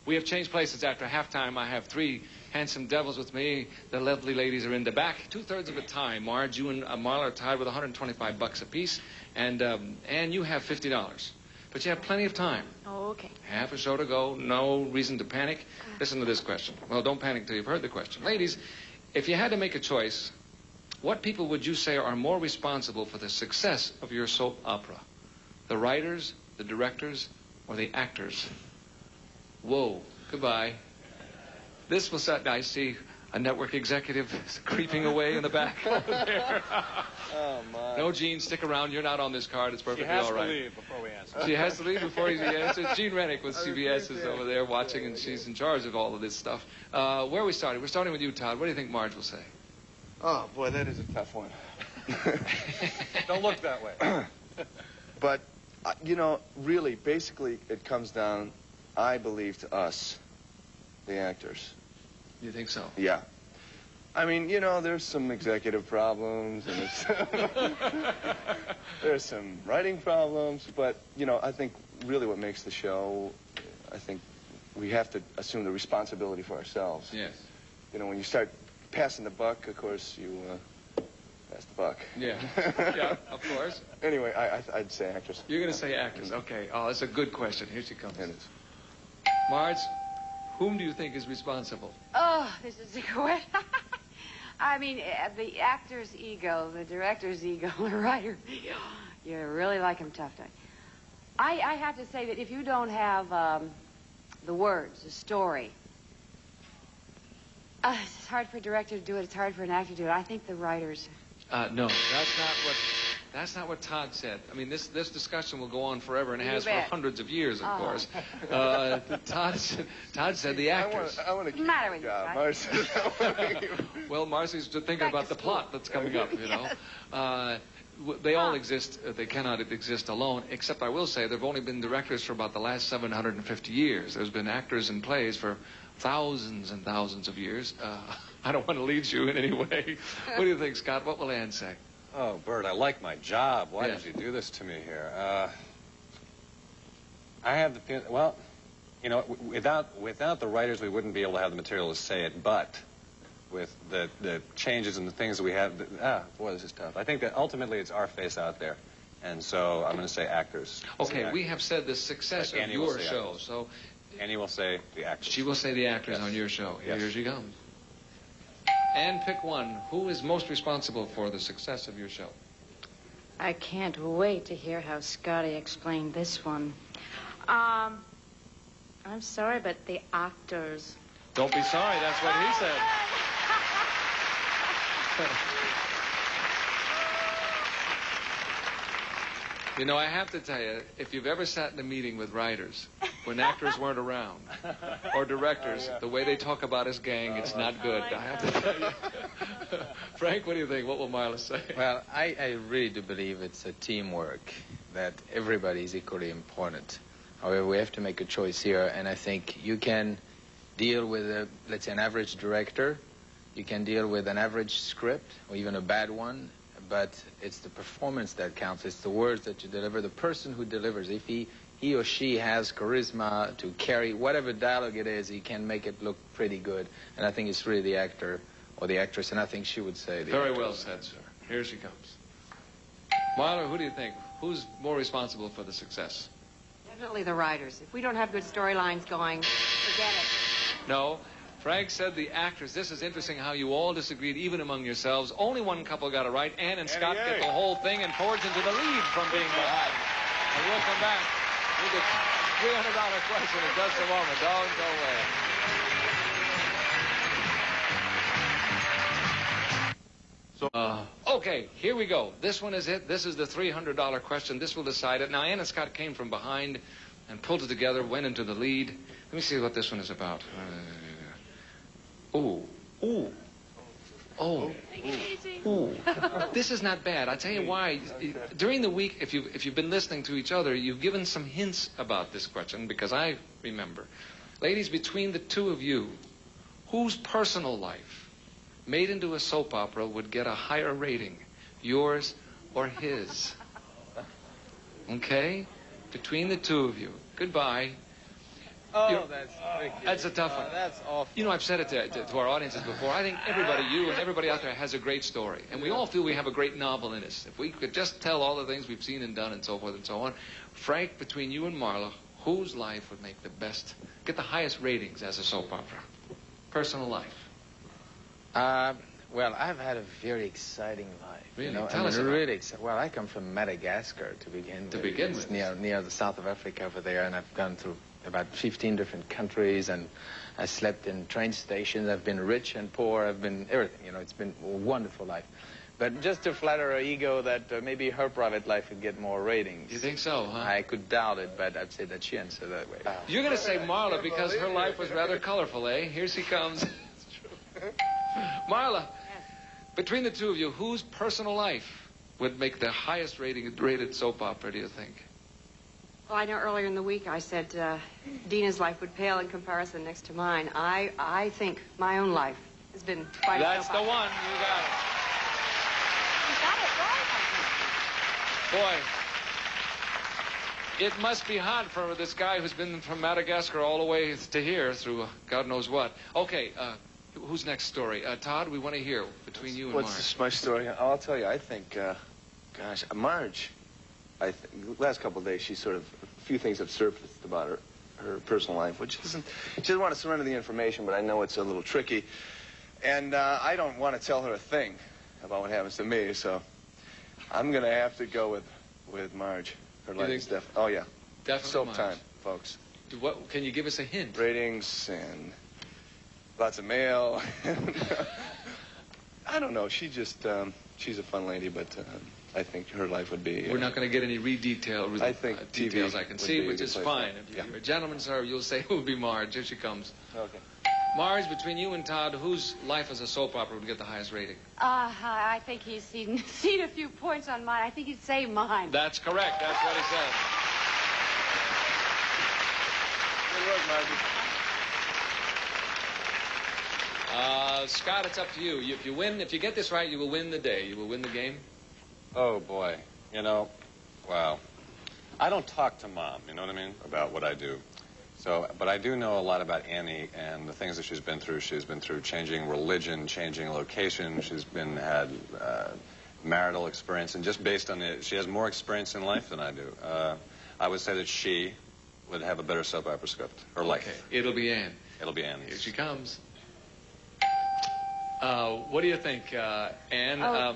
We have changed places after halftime. I have three handsome devils with me. The lovely ladies are in the back. 2/3 of the time, Marge, you and Marla are tied with $125 apiece, and you have $50. But you have plenty of time. Oh, okay. Half a show to go. No reason to panic. Listen to this question. Well, don't panic till you've heard the question. Ladies, if you had to make a choice, what people would you say are more responsible for the success of your soap opera? The writers, the directors, or the actors? Whoa. Goodbye. This will set... I see a network executive creeping away in the back over there. Oh, my. No, Gene, stick around. You're not on this card. It's perfectly all right. She has to leave before we answer. She has to leave before he answers. Gene Rennick with CBS is over there watching, and she's in charge of all of this stuff. Where are we starting? We're starting with you, Todd. What do you think Marge will say? Oh, boy, that is a tough one. Don't look that way. But, you know, really, basically, it comes down, I believe, to us, the actors. You think so? Yeah. I mean, you know, there's some executive problems, and there's some writing problems, but, you know, I think really what makes the show, I think we have to assume the responsibility for ourselves. Yes. You know, when you start passing the buck, of course, you pass the buck. Yeah. Yeah, of course. Anyway, I'd say actors. You're going to say actors. Okay. Oh, that's a good question. Here she comes. It is. Marge, whom do you think is responsible? Oh, this is a good... I mean, the actor's ego, the director's ego, the writer's ego. You really like him tough, don't you? I have to say that if you don't have the words, the story, it's hard for a director to do it. It's hard for an actor to do it. I think the writers... No, that's not what Todd said. I mean, this discussion will go on forever, and it has for hundreds of years, of course. Todd said the actors. I want to keep matter the with job, you, Marcy. Well, Marcy's thinking about the plot that's coming up, you know. They all exist. They cannot exist alone, except I will say there have only been directors for about the last 750 years. There's been actors in plays for thousands and thousands of years. I don't want to lead you in any way. What do you think, Scott? What will Ann say? Oh, Bert, I like my job. Why did you do this to me here? I have the feeling, well, you know, without the writers, we wouldn't be able to have the material to say it, but with the changes and the things that we have, boy, this is tough. I think that ultimately it's our face out there, and so I'm going to say actors. Okay, we have said the success of your show, so... Annie will say the actors. She will say the actors on your show. Yes. Here she comes. And pick one. Who is most responsible for the success of your show? I can't wait to hear how Scotty explained this one. I'm sorry, but the actors. Don't be sorry. That's what he said. You know, I have to tell you, if you've ever sat in a meeting with writers when actors weren't around, or directors, the way they talk about his gang, it's not good. I have to tell you. Frank, what do you think? What will Marla say? Well, I really do believe it's a teamwork, that everybody is equally important. However, we have to make a choice here, and I think you can deal with, let's say, an average director. You can deal with an average script, or even a bad one. But it's the performance that counts. It's the words that you deliver, the person who delivers. If he or she has charisma to carry whatever dialogue it is, he can make it look pretty good. And I think it's really the actor or the actress, and I think she would say the Very actress. well said, sir. Here she comes. Marla, who do you think? Who's more responsible for the success? Definitely the writers. If we don't have good storylines going, forget it. No. Frank said the actors. This is interesting how you all disagreed, even among yourselves. Only one couple got it right. Ann and Scott get the whole thing and forge into the lead from being behind. And we'll come back with the $300 question in just a moment. Don't go away. Okay, here we go. This one is it. This is the $300 question. This will decide it. Now, Ann and Scott came from behind and pulled it together, went into the lead. Let me see what this one is about. Ooh. This is not bad. I'll tell you why. During the week, if you've been listening to each other, you've given some hints about this question, because I remember. Ladies, between the two of you, whose personal life made into a soap opera would get a higher rating, yours or his? Okay? Between the two of you. Goodbye. Oh, that's tricky. That's a tough one. That's awful. You know, I've said it to our audiences before. I think everybody, you and everybody out there, has a great story. And we all feel we have a great novel in us. If we could just tell all the things we've seen and done and so forth and so on. Frank, between you and Marla, whose life would make the best, get the highest ratings as a soap opera? Personal life. Well, I've had a very exciting life. Really? You know? Tell us about it. Well, I come from Madagascar to begin with. To begin with. It's near the south of Africa over there, and I've gone through about 15 different countries, and I slept in train stations. I've been rich and poor. I've been everything. You know, it's been a wonderful life. But just to flatter her ego that maybe her private life would get more ratings. You think so, huh? I could doubt it, but I'd say that she answered that way. You're going to say Marla because her life was rather colorful, eh? Here she comes. Marla, between the two of you, whose personal life would make the highest rated soap opera, do you think? Well, I know earlier in the week I said Dina's life would pale in comparison next to mine. I think my own life has been quite That's a soap the opera. one. You got it. You got it right, I think. Boy, it must be hard for this guy who's been from Madagascar all the way to here through God knows what. Okay, who's next story? Todd, we want to hear between you and What's my story? I'll tell you. I think, gosh, Marge. Last couple of days, she sort of, a few things have surfaced about her personal life, which isn't, she doesn't want to surrender the information, but I know it's a little tricky. And I don't want to tell her a thing about what happens to me, so I'm going to have to go with Marge. Her life is definitely, oh yeah. Definitely Soap Marge. time, folks. What, can you give us a hint? Ratings and lots of mail. I don't know. She just, she's a fun lady, but I think her life would be... We're not going to get any details I can see, which is fine. If you're a gentleman, sir, you'll say it will be Marge. Here she comes. Okay. Marge, between you and Todd, whose life as a soap opera would get the highest rating? I think he's seen a few points on mine. I think he'd say mine. That's correct. That's what he said. Good work, Margie. Scott, it's up to you. If you get this right, you will win the day. You will win the game. Oh, boy. You know, wow. I don't talk to Mom, you know what I mean, about what I do. So, but I do know a lot about Annie and the things that she's been through. She's been through changing religion, changing location. She's had marital experience. And just based on it, she has more experience in life than I do. I would say that she would have a better soap opera script. Her life. Okay, it'll be Anne. It'll be Annie's. Here she comes. What do you think, Anne? Oh,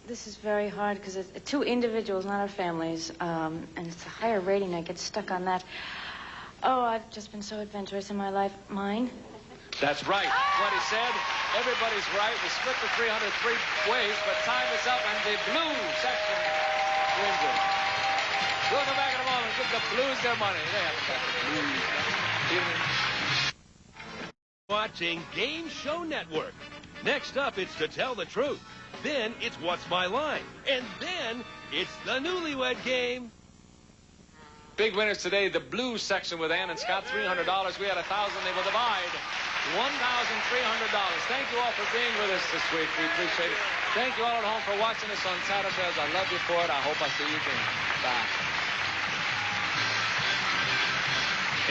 this is very hard because it's two individuals, not our families, and it's a higher rating. I get stuck on that. Oh, I've just been so adventurous in my life. Mine? That's right. What he said. Everybody's right. We split the 303 ways, but time is up, and the blue section wins it. We'll come back in a moment. Give the Blues their money. They haven't got the Blues. Watching Game Show Network. Next up, it's To Tell the Truth. Then it's What's My Line? And then it's the Newlywed Game. Big winners today, the blue section with Ann and Scott, $300. We had 1,000. They will divide $1,300. Thank you all for being with us this week. We appreciate it. Thank you all at home for watching us on Tattletales. I love you for it. I hope I see you again. Bye.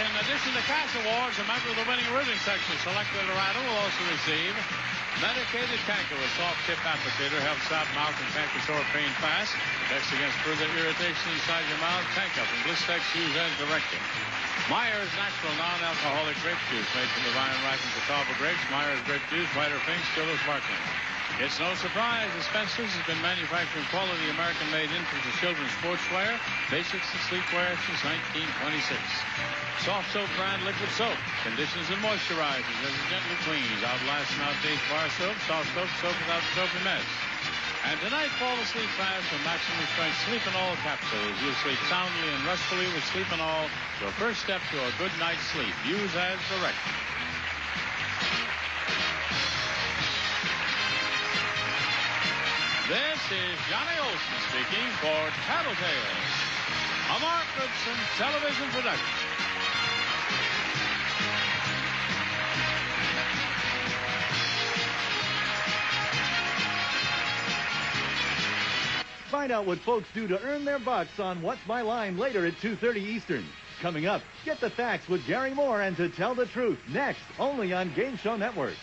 In addition to cash awards, a member of the winning ribbon section selected at random will also receive medicated canker with soft tip applicator, helps stop mouth and canker sore pain fast, protects against further irritation inside your mouth. Tank up and Blistex used as directed. Myers natural non-alcoholic grape juice made from the vine ripened cassava grapes. Myers grape juice, whiter pink, still is sparkling. It's no surprise that Spencer's has been manufacturing quality American-made infant and children's sportswear, basics and sleepwear since 1926. Soft soap brand liquid soap, conditions and moisturizes as it gently cleans, outlasts and outdates bar soap, soft soap, soap without the soapy mess. And tonight, fall asleep fast with maximum strength Sleep-N-All capsules. You'll sleep soundly and restfully with Sleep-N-All, your first step to a good night's sleep. Use as directed. This is Johnny Olson speaking for Tattletales, a Mark Goodson television production. Find out what folks do to earn their bucks on What's My Line later at 2:30 Eastern. Coming up, get the facts with Gary Moore and To Tell the Truth next, only on Game Show Network.